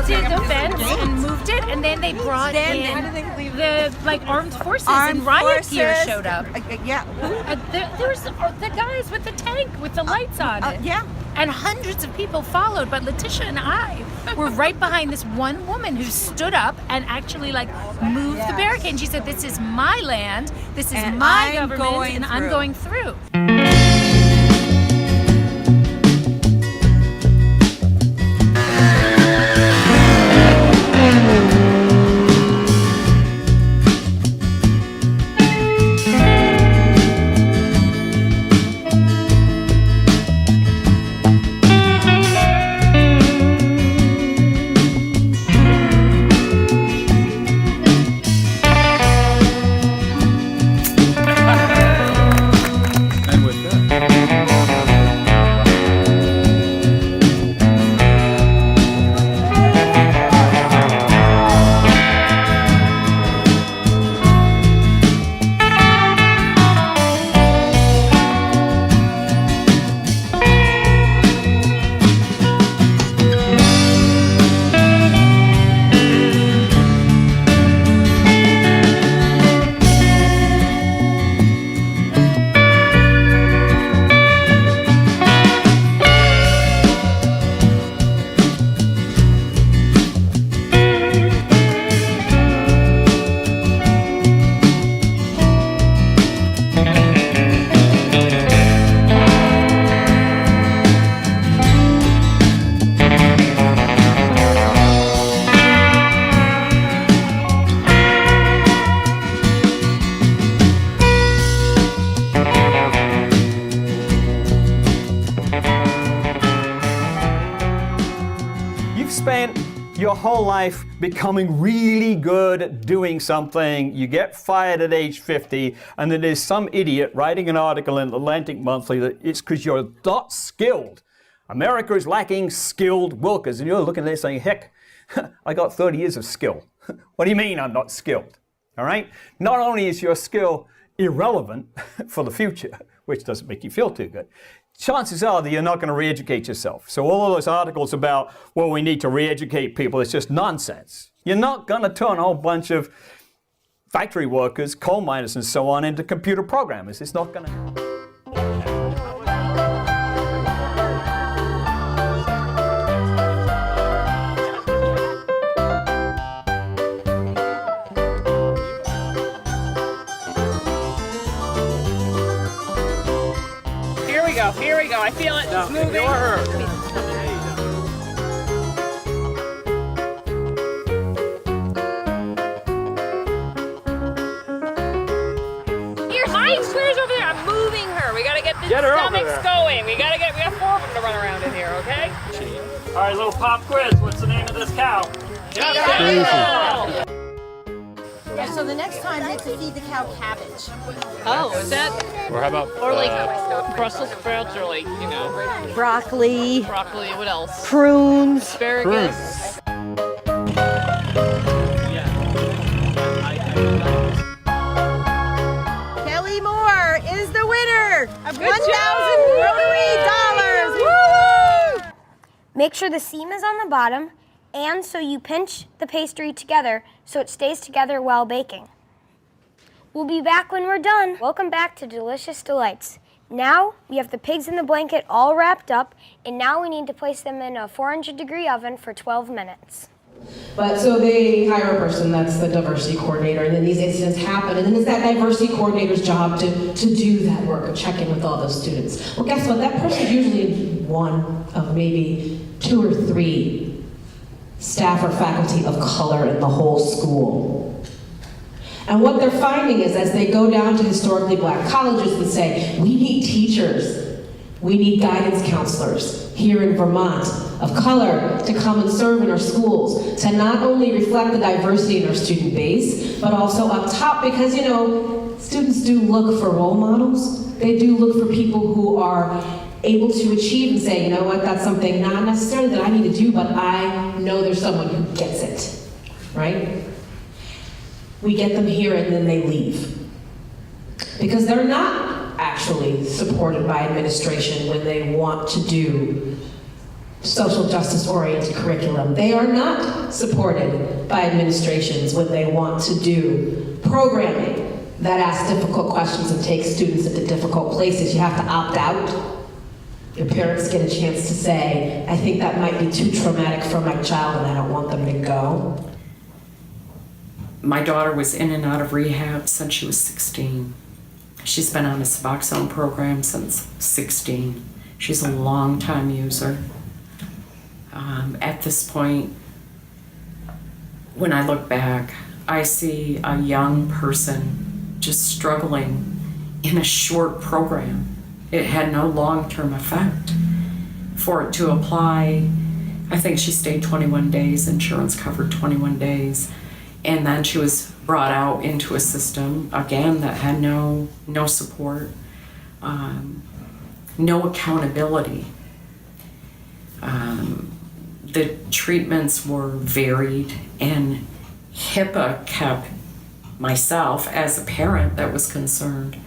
did the fence and moved it, and then they brought in the armed forces and riot gear showed up. There was the guys with the tank with the lights on it. And hundreds of people followed, but Letitia and I were right behind this one woman who stood up and actually moved the barricade. And she said, "This is my land, this is my government, and I'm going through." Spent your whole life becoming really good at doing something, you get fired at age 50, and then there's some idiot writing an article in Atlantic Monthly that it's because you're not skilled. America is lacking skilled workers, and you're looking there saying, heck, I got 30 years of skill. What do you mean I'm not skilled? All right? Not only is your skill irrelevant for the future, which doesn't make you feel too good, chances are that you're not going to re-educate yourself. So all of those articles about, well, we need to re-educate people, it's just nonsense. You're not going to turn a whole bunch of factory workers, coal miners, and so on into computer programmers. It's not going to happen. Here we go. I feel it. It's moving. Ignore her. Here, my square's over there. I'm moving her. We gotta get the stomachs going. We got 4 of them to run around in here, okay? All right, little pop quiz. What's the name of this cow? Yeah. Yeah, so the next time you have to feed the cow cabbage. Oh, is that? Or how about? Or Brussels sprouts, or Broccoli. broccoli. What else? Prunes. Asparagus. Kelly Moore is the winner of $1,000 Rotary. Woo! Make sure the seam is on the bottom, and so you pinch the pastry together so it stays together while baking. We'll be back when we're done. Welcome back to Delicious Delights. Now we have the pigs in the blanket all wrapped up, and now we need to place them in a 400-degree oven for 12 minutes. But so they hire a person, that's the diversity coordinator, and then these incidents happen, and then it's that diversity coordinator's job to do that work of checking with all those students. Well, guess what? That person's usually one of maybe 2 or 3 staff or faculty of color in the whole school. And what they're finding is as they go down to historically black colleges and say, we need teachers, we need guidance counselors here in Vermont of color to come and serve in our schools, to not only reflect the diversity in our student base, but also up top, because students do look for role models. They do look for people who are able to achieve and say, you know what, that's something not necessarily that I need to do, but I know there's someone who gets it, right? We get them here and then they leave. Because they're not actually supported by administration when they want to do social justice-oriented curriculum. They are not supported by administrations when they want to do programming that asks difficult questions and takes students into difficult places. You have to opt out. Your parents get a chance to say, I think that might be too traumatic for my child and I don't want them to go. My daughter was in and out of rehab since she was 16. She's been on a Suboxone program since 16. She's a long-time user. At this point, when I look back, I see a young person just struggling in a short program. It had no long-term effect. For it to apply, I think she stayed 21 days, insurance covered 21 days, and then she was brought out into a system, again, that had no support, no accountability. The treatments were varied, and HIPAA kept myself, as a parent that was concerned,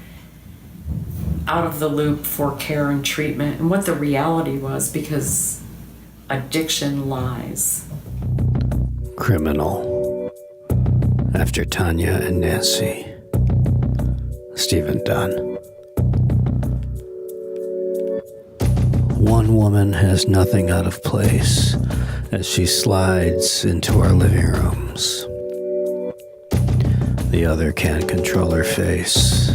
out of the loop for care and treatment and what the reality was, because addiction lies. Criminal. After Tanya and Nancy. Stephen Dunn. One woman has nothing out of place as she slides into our living rooms. The other can't control her face.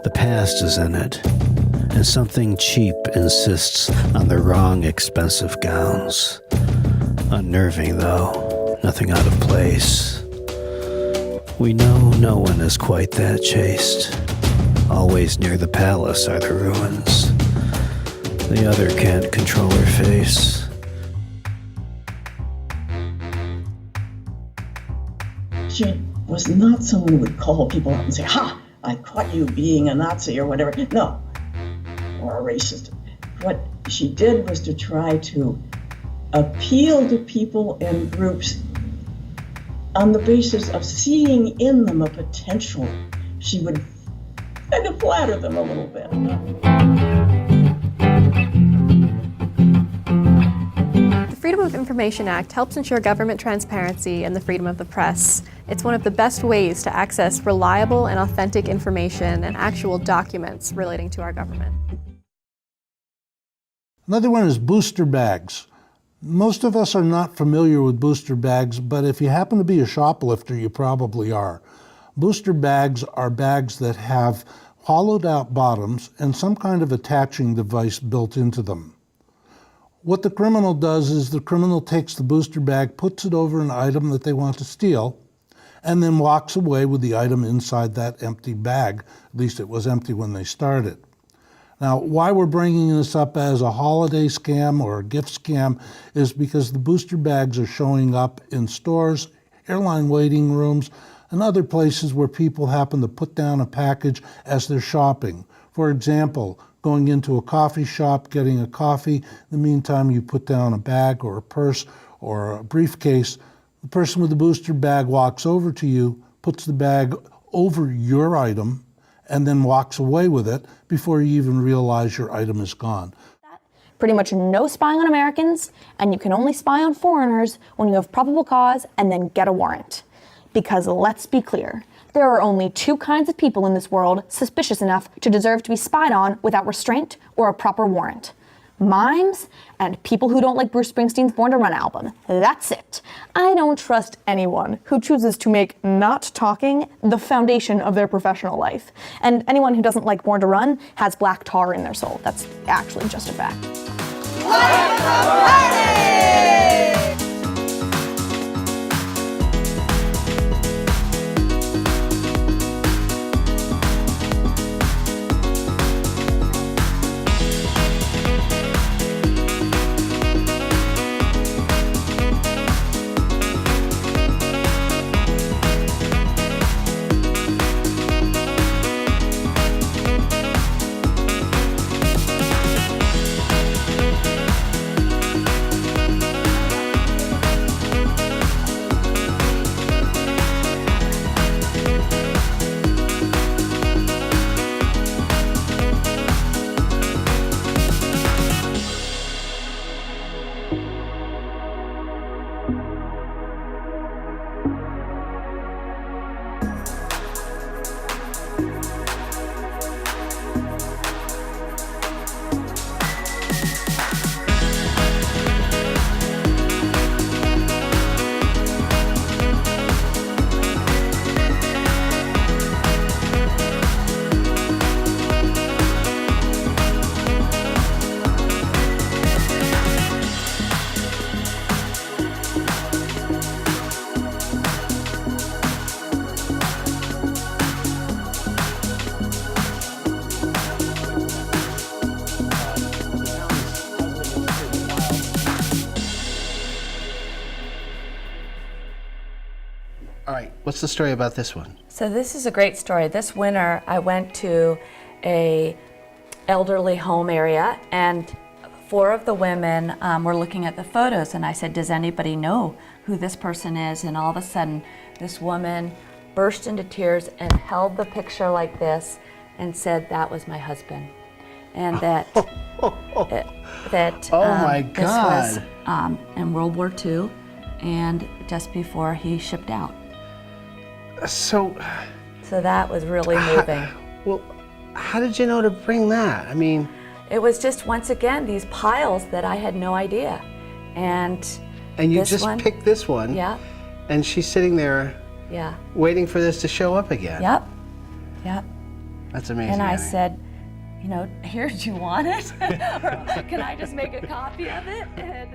The past is in it, and something cheap insists on the wrong expensive gowns. Unnerving though, nothing out of place. We know no one is quite that chaste. Always near the palace are the ruins. The other can't control her face. She was not someone who would call people up and say, ha, I caught you being a Nazi or whatever. No, or a racist. What she did was to try to appeal to people and groups on the basis of seeing in them a potential. She would kind of flatter them a little bit. The Freedom of Information Act helps ensure government transparency and the freedom of the press. It's one of the best ways to access reliable and authentic information and actual documents relating to our government. Another one is booster bags. Most of us are not familiar with booster bags, but if you happen to be a shoplifter, you probably are. Booster bags are bags that have hollowed out bottoms and some kind of attaching device built into them. What the criminal does is the criminal takes the booster bag, puts it over an item that they want to steal, and then walks away with the item inside that empty bag. At least it was empty when they started. Now, why we're bringing this up as a holiday scam or a gift scam is because the booster bags are showing up in stores, airline waiting rooms, and other places where people happen to put down a package as they're shopping. For example, going into a coffee shop, getting a coffee. In the meantime, you put down a bag or a purse or a briefcase. The person with the booster bag walks over to you, puts the bag over your item, and then walks away with it before you even realize your item is gone. Pretty much no spying on Americans, and you can only spy on foreigners when you have probable cause and then get a warrant. Because let's be clear, there are only two kinds of people in this world suspicious enough to deserve to be spied on without restraint or a proper warrant. Mimes and people who don't like Bruce Springsteen's Born to Run album. That's it. I don't trust anyone who chooses to make not talking the foundation of their professional life. And anyone who doesn't like Born to Run has black tar in their soul. That's actually just a fact. Light the party! All right, what's the story about this one? So this is a great story. This winter, I went to a elderly home area, and 4 of the women were looking at the photos, and I said, does anybody know who this person is? And all of a sudden, this woman burst into tears and held the picture like this and said, that was my husband. And that, oh my God. This was in World War II, and just before he shipped out. So that was really moving. Well, how did you know to bring that? I mean, it was just, once again, these piles that I had no idea. And you just picked this one. Yeah. And she's sitting there. Yeah. Waiting for this to show up again. Yep. Yep. That's amazing. And I said, you know, here, do you want it? Or can I just make a copy of it? And